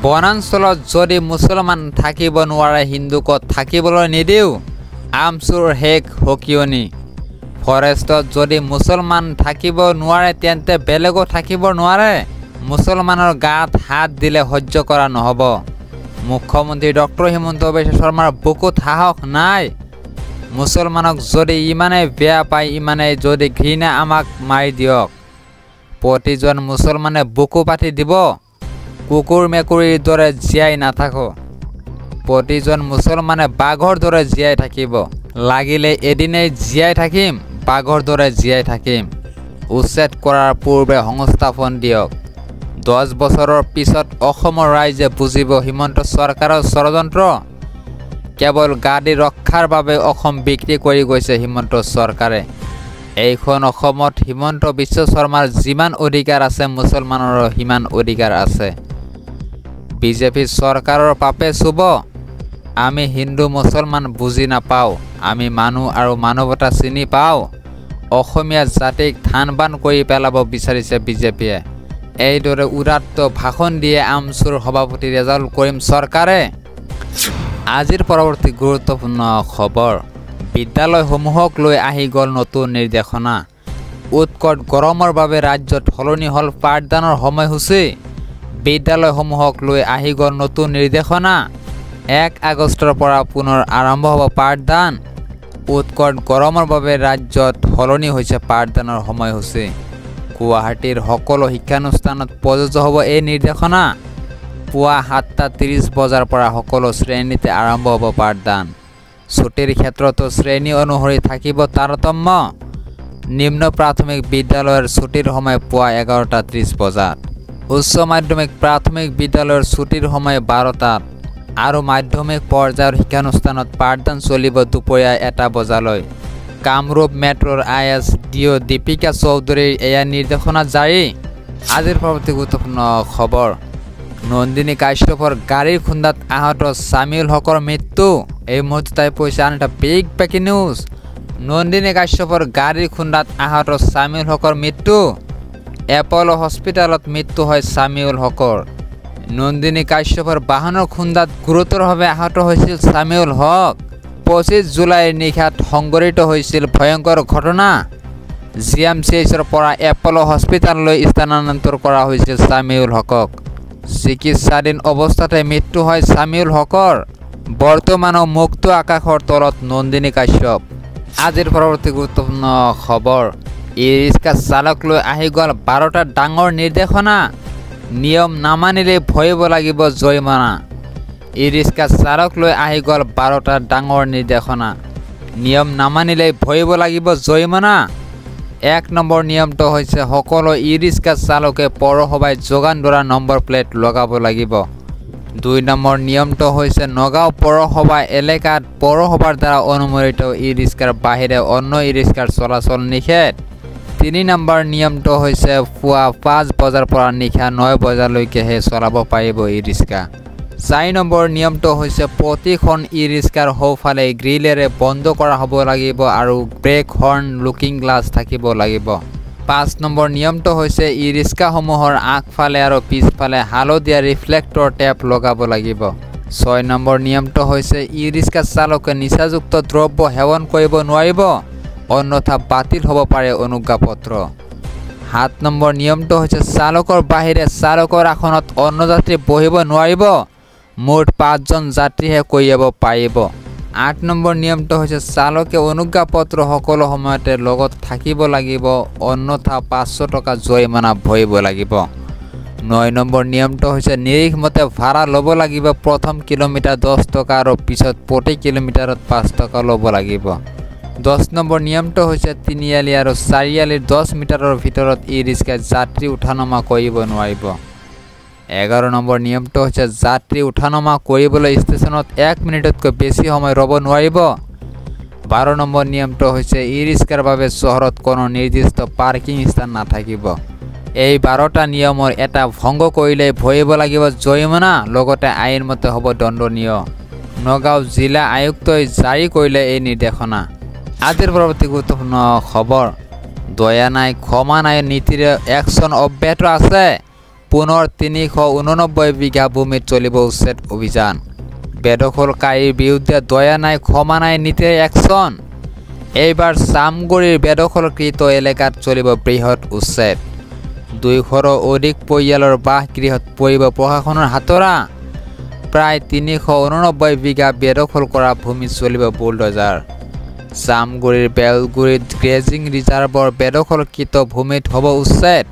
বনাঞ্চলত যদি মুছলমান থাকিব নোৱাৰে হিন্দুক থাকিবলৈ নিদিওঁ আমচুৰ শেষ হকিয়নি ফৰেষ্টত যদি মুছলমান থাকিব নোৱাৰে তেন্তে বেলেগো থাকিব নোৱাৰে মুছলমানৰ গাত হাত দিলে সহ্য কৰা নহ'ব মুখ্যমন্ত্ৰী ডক্টৰ হিমন্ত বিশ্ব শৰ্মাৰ বুকুত সাহস নাই মুছলমানক যদি ইমানে বেয়া পায় ইমানে যদি ঘৃণা আমাক মাৰি দিয়ক প্ৰতিজন মুছলমানে বুকু পাতি দিব কুকুৰ মেকুৰীৰ দৰে জীয়াই নাথাকো প্ৰতিজন মুছলমানে বাঘৰ দৰে জীয়াই থাকিব লাগিলে এদিনেই জীয়াই থাকিম বাঘৰ দৰে জীয়াই থাকিম উচ্ছেদ কৰাৰ পূৰ্বে সংস্থাপন দিয়ক 10 বছৰৰ পিছত অসমৰ ৰাইজে বুজিব হিমন্ত চৰকাৰৰ ষড়যন্ত্ৰ কেৱল গাদী ৰক্ষাৰ বাবে অসম বিক্ৰী কৰি গৈছে হিমন্ত চৰকাৰে এইখন অসমত হিমন্ত বিশ্ব শৰ্মাৰ যিমান অধিকাৰ আছে মুছলমানৰো সিমান অধিকাৰ আছে বিজেপি চৰকাৰৰ পাপে চুব আমি হিন্দু মুছলমান বুজি নাপাওঁ আমি মানুহ আৰু মানৱতা চিনি পাওঁ অসমীয়া জাতিক ধানবান কৰি পেলাব বিচাৰিছে বিজেপিয়ে এইদৰে উদাত্ত ভাষণ দিয়ে আমচুৰ সভাপতি ৰেজাউল কৰিম চৰকাৰে আজিৰ পৰৱৰ্তী গুৰুত্বপূৰ্ণ খবৰ বিদ্যালয়সমূহক লৈ আহি গ'ল নতুন নিৰ্দেশনা উৎকট গৰমৰ বাবে ৰাজ্যত সলনি হ'ল পাঠদানৰ সময়সূচী বিদ্যালয়সমূহক লৈ আহি গ'ল নতুন নিৰ্দেশনা 1 আগষ্টৰ পৰা পুনৰ আৰম্ভ হ'ব পাঠদান উৎকট গৰমৰ বাবে ৰাজ্যত সলনি হৈছে পাঠদানৰ সময়সূচী গুৱাহাটীৰ সকলো শিক্ষানুষ্ঠানত প্ৰযোজ্য হ'ব এই নিৰ্দেশনা পুৱা 7:30 বজাৰ পৰা সকলো শ্ৰেণীতে আৰম্ভ হ'ব পাঠদান ছুটিৰ ক্ষেত্ৰতো শ্ৰেণী অনুসৰি থাকিব তাৰতম্য নিম্ন প্ৰাথমিক বিদ্যালয়ৰ ছুটিৰ সময় পুৱা 11:30 বজাত উচ্চ মাধ্যমিক প্ৰাথমিক বিদ্যালয়ৰ ছুটিৰ সময় 12টাত আৰু মাধ্যমিক পৰ্যায়ৰ শিক্ষানুষ্ঠানত পাঠদান চলিব দুপৰীয়া 1 বজালৈ কামৰূপ মেট্ৰৰ ISDO দীপিকা চৌধুৰীৰ এয়া নিৰ্দেশনা জাৰি আজিৰ পৰৱৰ্তী গুৰুত্বপূৰ্ণ খবৰ নন্দিনী কাশ্যপৰ গাড়ীৰ খুন্দাত আহত সামিউল হকৰ মৃত্যু এই মুহূৰ্তে পইচা আন এটা বিগ ব্ৰেকিং নিউজ নন্দিনী কাশ্যপৰ গাড়ীৰ খুন্দাত আহত সামিউল হকৰ মৃত্যু এপল হস্পিটালত মৃত্যু হয় সামিউল হকৰ নন্দিনী কাশ্যপৰ বাহনৰ খুন্দাত গুৰুতৰভাৱে আহত হৈছিল সামিউল হক 25 জুলাইৰ নিশাত সংঘটিত হৈছিল ভয়ংকৰ ঘটনা GMCHৰ পৰা এপল হস্পিটাললৈ স্থানান্তৰ কৰা হৈছিল সামিউল হকক চিকিৎসাধীন অৱস্থাতে মৃত্যু হয় সামিউল হকৰ বৰ্তমানো মুক্ত আকাশৰ তলত নন্দিনী কাশ্যপ আজিৰ পৰৱৰ্তী গুৰুত্বপূৰ্ণ খবৰ ই-ৰিক্সা চালক লৈ আহি গ'ল 12টা ডাঙৰ নিৰ্দেশনা নিয়ম নামানিলে ভৰিব লাগিব জৰিমনা ই-ৰিক্সা চালক লৈ আহি গ'ল 12টা ডাঙৰ নিৰ্দেশনা নিয়ম নামানিলে ভৰিব লাগিব জৰিমনা 1 নম্বৰ নিয়মটো হৈছে সকলো ই-ৰিক্সা চালকে পৌৰসভাই যোগান ধৰা নম্বৰ প্লেট লগাব লাগিব 2 নম্বৰ নিয়মটো হৈছে নগাঁও পৌৰসভা এলেকাত পৌৰসভাৰ দ্বাৰা অনুমোদিত ই-ৰিক্সাৰ বাহিৰে অন্য ই-ৰিক্সাৰ চলাচল নিষেধ 3 নম্বৰ নিয়মটো হৈছে পুৱা 5 বজাৰ পৰা নিশা 9 বজালৈকেহে চলাব পাৰিব ই-ৰিক্সা 4 নম্বৰ নিয়মটো হৈছে প্ৰতিখন ই-ৰিক্সাৰ সোঁফালে গ্ৰিলেৰে বন্ধ কৰা হ'ব লাগিব আৰু ব্ৰেক হৰ্ণ লুকিং গ্লাছ থাকিব লাগিব 5 নম্বৰ নিয়মটো হৈছে ই-ৰিক্সাসমূহৰ আগফালে আৰু পিছফালে হালধীয়া ৰিফ্লেক্টৰ টেপ লগাব লাগিব 6 নম্বৰ নিয়মটো হৈছে ই-ৰিক্সা চালকে নিচাযুক্ত দ্ৰব্য সেৱন কৰিব নোৱাৰিব অন্যথা বাতিল হ'ব পাৰে অনুজ্ঞাপত্ৰ 7 নম্বৰ নিয়মটো হৈছে চালকৰ বাহিৰে চালকৰ আসনত অন্য যাত্ৰী বহিব নোৱাৰিব মুঠ 5 জন যাত্ৰীহে কঢ়িয়াব পাৰিব 8 নম্বৰ নিয়মটো হৈছে চালকে অনুজ্ঞাপত্ৰ সকলো সময়তে লগত থাকিব লাগিব অন্যথা 500 টকা জৰিমনা ভৰিব লাগিব 9 নম্বৰ নিয়মটো হৈছে নিৰীক্ষমতে ভাড়া ল'ব লাগিব প্ৰথম কিলোমিটাৰ 10 টকা আৰু পিছত প্ৰতি কিলোমিটাৰত 5 টকা ল'ব লাগিব 10 নম্বৰ নিয়মটো হৈছে তিনিআলি আৰু চাৰিআলিৰ 10 মিটাৰৰ ভিতৰত ই-ৰিক্সা যাত্ৰী উঠানমা কৰিব নোৱাৰিব 11 নম্বৰ নিয়মটো হৈছে যাত্ৰী উঠানমা কৰিবলৈ ষ্টেচনত 1 মিনিটতকৈ বেছি সময় ৰ'ব নোৱাৰিব 12 নম্বৰ নিয়মটো হৈছে ই-ৰিক্সাৰ বাবে চহৰত কোনো নিৰ্দিষ্ট পাৰ্কিং স্থান নাথাকিব এই 12টা নিয়মৰ এটা ভংগ কৰিলে ভৰিব লাগিব জৰিমনা লগতে আইনমতে হ'ব দণ্ডনীয় নগাঁও জিলা আয়ুক্তই জাৰি কৰিলে এই নিৰ্দেশনা আজিৰ পৰৱৰ্তী গুৰুত্বপূৰ্ণ খবৰ দয়া নাই ক্ষমা নাই নীতিৰে একশ্যন অব্যাহত আছে পুনৰ 389 বিঘা ভূমিত চলিব উচ্ছেদ অভিযান বেদখলকাৰীৰ বিৰুদ্ধে দয়া নাই ক্ষমা নাই নীতিৰ একশ্যন এইবাৰ চামগুৰিৰ বেদখলকৃত এলেকাত চলিব বৃহৎ উচ্ছেদ 200ৰো অধিক পৰিয়ালৰ বাসগৃহত পৰিব প্ৰশাসনৰ হাতৰা প্ৰায় 389 বিঘা বেদখল কৰা ভূমি চলিব বুলডোজাৰ চামগুৰিৰ বেলগুৰিত গ্ৰেজিং ৰিজাৰ্ভৰ বেদখলকৃত ভূমিত হ'ব উচ্ছেদ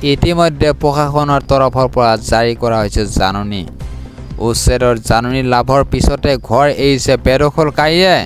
ইতিমধ্যে প্ৰশাসনৰ তৰফৰ পৰা জাৰি কৰা হৈছে জাননী উচ্ছেদৰ জাননী লাভৰ পিছতে ঘৰ এৰিছে বেদখলকাৰীয়ে